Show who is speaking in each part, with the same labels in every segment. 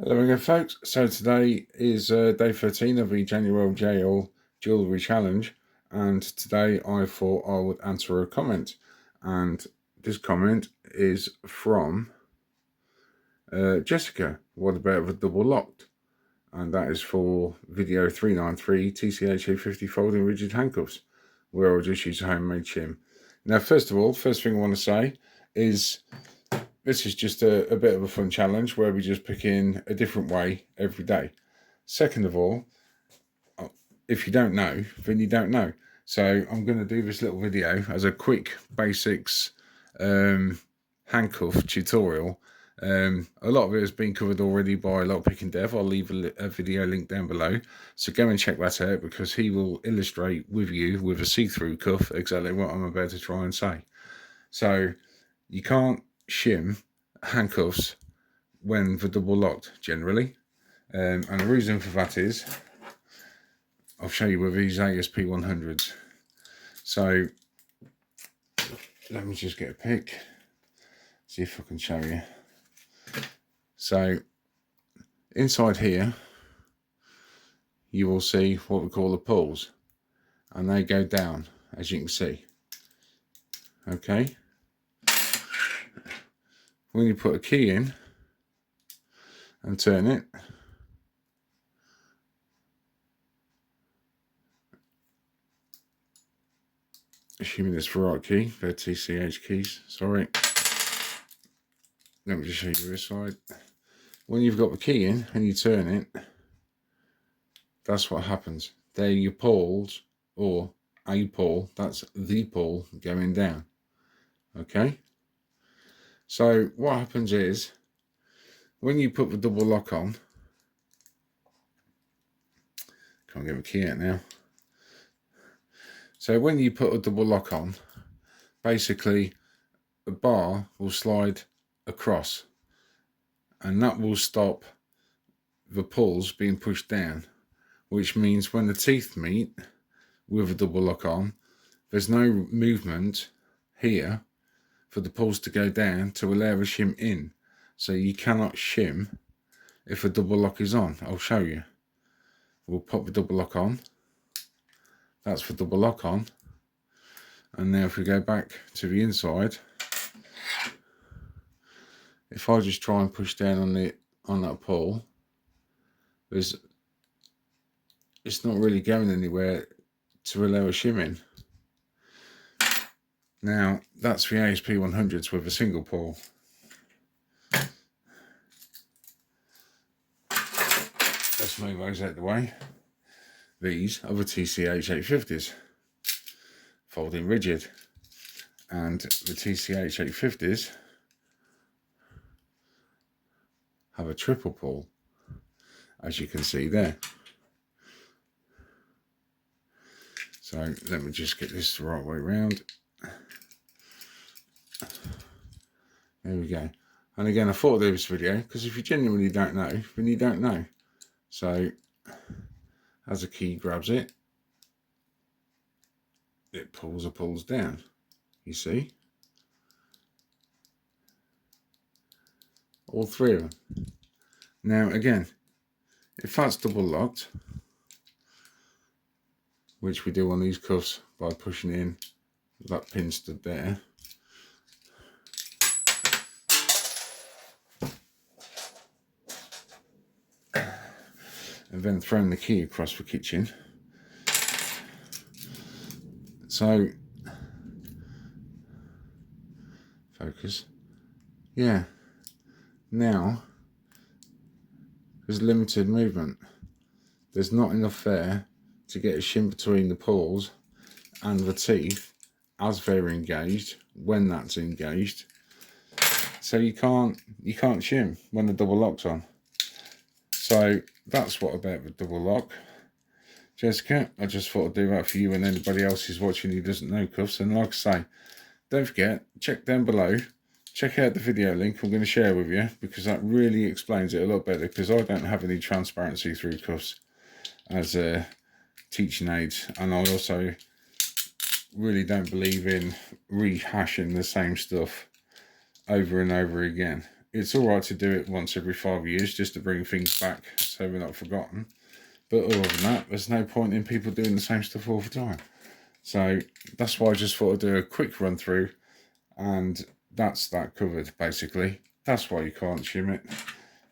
Speaker 1: Hello again, folks. So today is day 13 of the Jail Jewellery Challenge, and today I thought I would answer a comment, and this comment is from Jessica. What about the double locked? And that is for video 393 TCH850 folding rigid handcuffs, where I'll just use a homemade shim. Now, first of all, first thing I want to say is this is just a bit of a fun challenge where we just pick in a different way every day. Second of all, if you don't know, then you don't know. So I'm going to do this little video as a quick basics handcuff tutorial. A lot of it has been covered already by Lockpick and Dev. I'll leave a video link down below. So go and check that out, because he will illustrate with you with a see-through cuff exactly what I'm about to try and say. So you can't shim handcuffs when they're double locked generally, and the reason for that is I'll show you with these ASP 100s. So let me just get a pic, see if I can show you. So inside here you will see what we call the pawls, and they go down, as you can see. Okay, when you put a key in and turn it, assuming it's the right key, they're TCH keys, sorry. Let me just show you this side. When you've got the key in and you turn it, that's what happens. They're your pawls, or a pawl, that's the pawl going down. Okay, so what happens is when you put the double lock on, can't get my key out now. So when you put a double lock on, basically the bar will slide across, and that will stop the pulls being pushed down, which means when the teeth meet with a double lock on, there's no movement here for the pulls to go down to allow a shim in. So you cannot shim if a double lock is on. I'll show you. We'll pop the double lock on. That's the double lock on. And now if we go back to the inside, if I just try and push down on that pawl, it's not really going anywhere to allow a shim in. Now that's the ASP 100s with a single pawl. Let's move those out of the way. These are the TCH850s, folding rigid, and the TCH850s have a triple pawl, as you can see there. So let me just get this the right way around. There we go. And again, I thought I'd do this video because if you genuinely don't know, then you don't know. So as a key grabs it, it pulls or pulls down, you see? All three of them. Now again, if that's double locked, which we do on these cuffs by pushing in, that pin stood there. And then throwing the key across the kitchen. So, focus. Yeah. Now, there's limited movement. There's not enough there to get a shim between the pawls and the teeth as they're engaged, when that's engaged. So you can't shim when the double lock's on. So that's what about the double lock. Jessica, I just thought I'd do that for you and anybody else who's watching who doesn't know cuffs. And like I say, don't forget, check down below, check out the video link I'm going to share with you, because that really explains it a lot better, because I don't have any transparency through cuffs as teaching aids, and I also really don't believe in rehashing the same stuff over and over again. it's all right to do it once every 5 years just to bring things back so we're not forgotten. But other than that, there's no point in people doing the same stuff all the time. So that's why I just thought I'd do a quick run through, and that's that covered basically. That's why you can't shim it.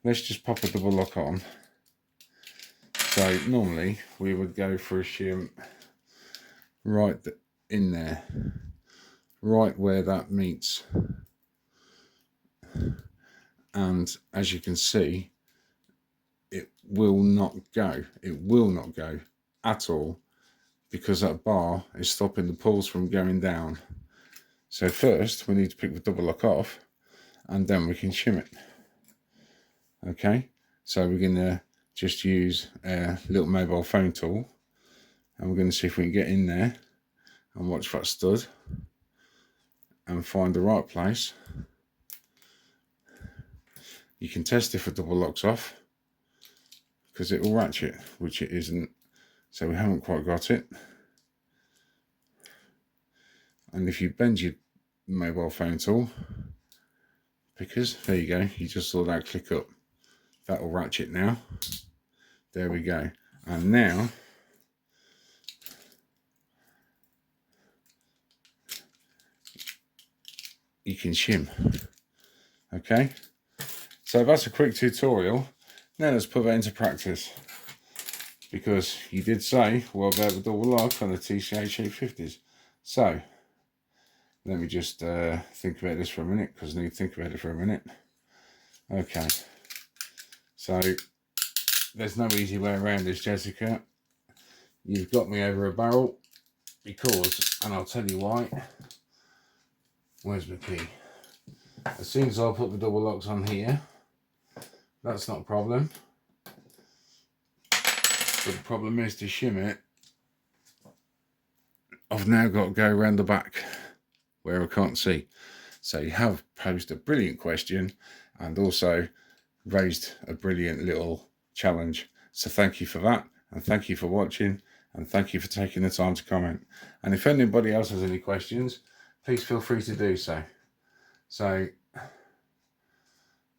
Speaker 1: Let's just pop a double lock on. So normally we would go for a shim right in there, right where that meets. And as you can see, it will not go. It will not go at all, because that bar is stopping the pulls from going down. So first we need to pick the double lock off, and then we can shim it. Okay, so we're going to just use a little mobile phone tool, and we're going to see if we can get in there and watch that stud and find the right place. You can test if a double lock's off, because it will ratchet, which it isn't, so we haven't quite got it. And if you bend your mobile phone tool, because there you go, you just saw that click up, that will ratchet now. There we go. And now you can shim. Okay, so that's a quick tutorial. Now let's put that into practice, because you did say, well, about the double lock on the TCH850s. So let me just think about this for a minute, because I need to think about it for a minute. Okay, so there's no easy way around this, Jessica. You've got me over a barrel, because, and I'll tell you why. Where's my key? As soon as I put the double locks on here, that's not a problem. But the problem is, to shim it, I've now got to go around the back where I can't see. So you have posed a brilliant question, and also raised a brilliant little challenge. So thank you for that, and thank you for watching, and thank you for taking the time to comment. And if anybody else has any questions, please feel free to do so. So,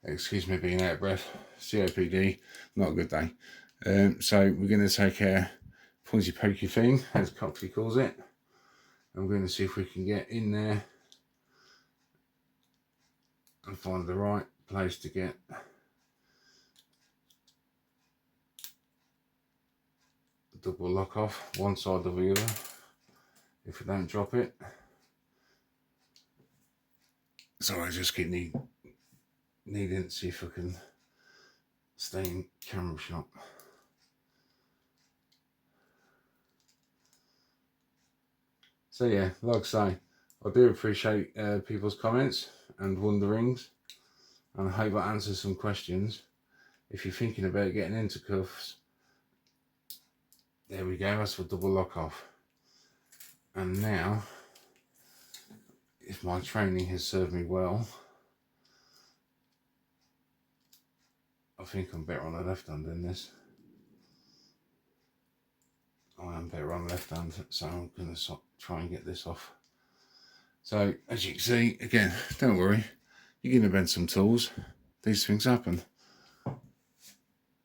Speaker 1: excuse me being out of breath, COPD, not a good day. So we're going to take a pointy pokey thing, as Coxley calls it, and we're going to see if we can get in there and find the right place to get the double lock off, one side or the other, if we don't drop it. So I just keep needing to see if I can stay in camera shot. So yeah, like I say, I do appreciate people's comments and wonderings, and I hope that answers some questions. If you're thinking about getting into cuffs, there we go, that's for double lock off. And now, if my training has served me well, I think I'm better on the left hand than this. I am better on the left hand, so I'm going to try and get this off. So as you can see, again, don't worry, you're going to bend some tools. These things happen,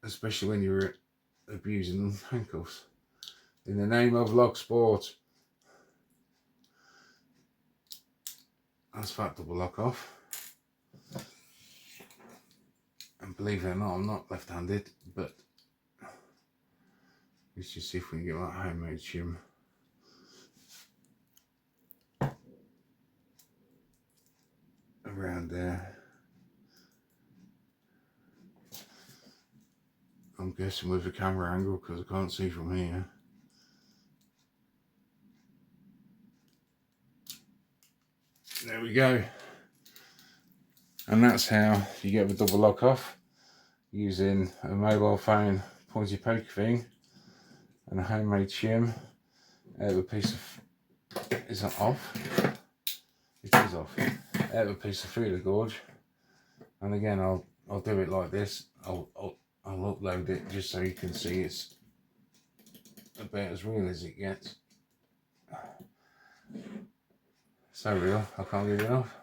Speaker 1: especially when you're abusing handcuffs. In the name of lock sport. That's that double lock off. And believe it or not, I'm not left-handed, but let's just see if we can get that homemade shim. Around there. I'm guessing with the camera angle, because I can't see from here. There we go. And that's how you get the double lock off, using a mobile phone pointy poke thing and a homemade shim out of a piece of, is that off? It is off. Out of a piece of feeler gauge. And again, I'll do it like this. I'll upload it just so you can see it's about as real as it gets. So real, I can't get it off.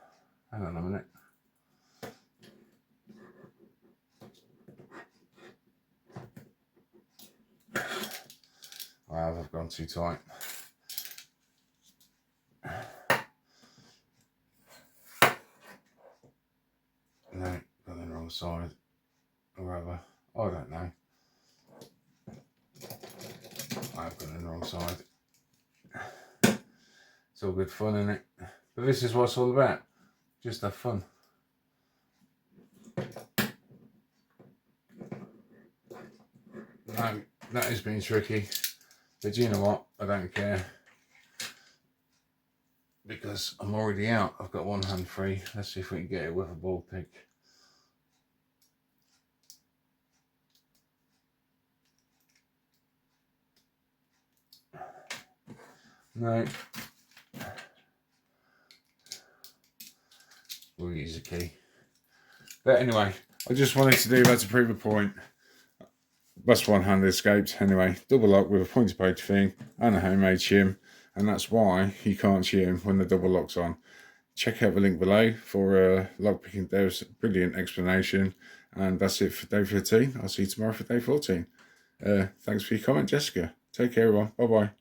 Speaker 1: Hang on a minute. have gone too tight. No, got the wrong side. Or rather, I don't know. I've got it on the wrong side. It's all good fun, isn't it? But this is what it's all about. Just have fun. No, that has been tricky. But you know what? I don't care. Because I'm already out. I've got one hand free. Let's see if we can get it with a ball pick. No. We'll use a key. But anyway, I just wanted to do that to prove a point. That's one-handed escaped. Anyway, double lock with a pointy poker thing and a homemade shim. And that's why you can't shim when the double lock's on. Check out the link below for lockpicking Dev's brilliant explanation. And that's it for day 13. I'll see you tomorrow for day 14. Thanks for your comment, Jessica. Take care, everyone. Bye-bye.